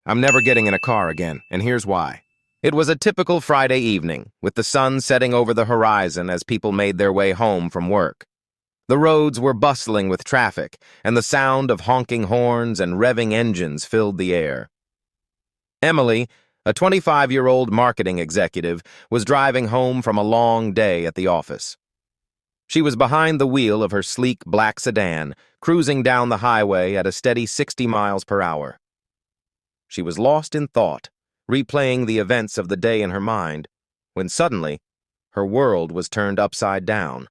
I'm never getting in a car again, and here's why. It was a typical Friday evening, with the sun setting over the horizon as people made their way home from work. The roads were bustling with traffic, and the sound of honking horns and revving engines filled the air. Emily, a 25-year-old marketing executive, was driving home from a long day at the office. She was behind the wheel of her sleek black sedan, cruising down the highway at a steady 60 miles per hour. She was lost in thought, replaying the events of the day in her mind, when suddenly, her world was turned upside down.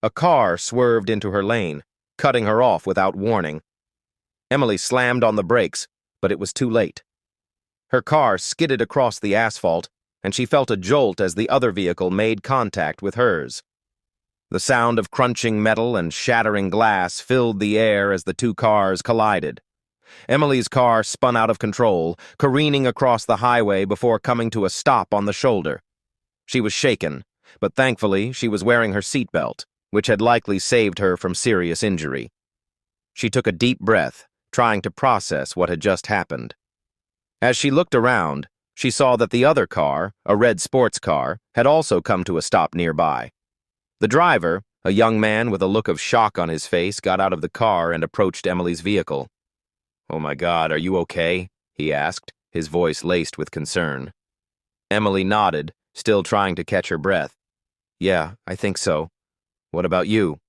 A car swerved into her lane, cutting her off without warning. Emily slammed on the brakes, but it was too late. Her car skidded across the asphalt, and she felt a jolt as the other vehicle made contact with hers. The sound of crunching metal and shattering glass filled the air as the two cars collided. Emily's car spun out of control, careening across the highway before coming to a stop on the shoulder. She was shaken, but thankfully she was wearing her seatbelt, which had likely saved her from serious injury. She took a deep breath, trying to process what had just happened. As she looked around, she saw that the other car, a red sports car, had also come to a stop nearby. The driver, a young man with a look of shock on his face, got out of the car and approached Emily's vehicle. "Oh my God, are you okay?" he asked, his voice laced with concern. Emily nodded, still trying to catch her breath. "Yeah, I think so. What about you?"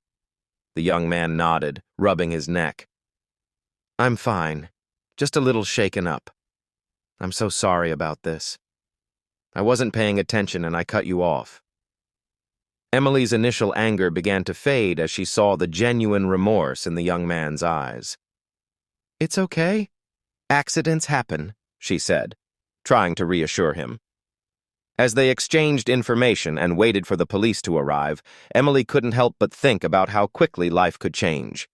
The young man nodded, rubbing his neck. "I'm fine, just a little shaken up. I'm so sorry about this. I wasn't paying attention and I cut you off." Emily's initial anger began to fade as she saw the genuine remorse in the young man's eyes. "It's okay. Accidents happen," she said, trying to reassure him. As they exchanged information and waited for the police to arrive, Emily couldn't help but think about how quickly life could change.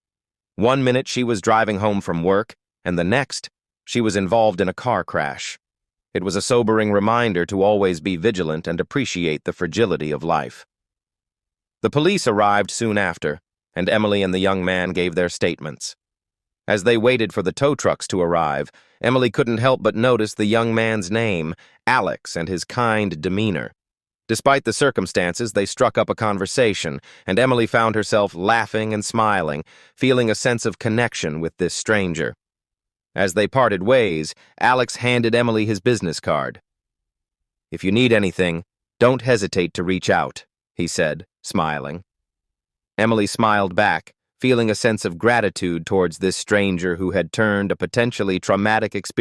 1 minute she was driving home from work, and the next, she was involved in a car crash. It was a sobering reminder to always be vigilant and appreciate the fragility of life. The police arrived soon after, and Emily and the young man gave their statements. As they waited for the tow trucks to arrive, Emily couldn't help but notice the young man's name, Alex, and his kind demeanor. Despite the circumstances, they struck up a conversation, and Emily found herself laughing and smiling, feeling a sense of connection with this stranger. As they parted ways, Alex handed Emily his business card. "If you need anything, don't hesitate to reach out," he said, smiling. Emily smiled back, feeling a sense of gratitude towards this stranger who had turned a potentially traumatic experience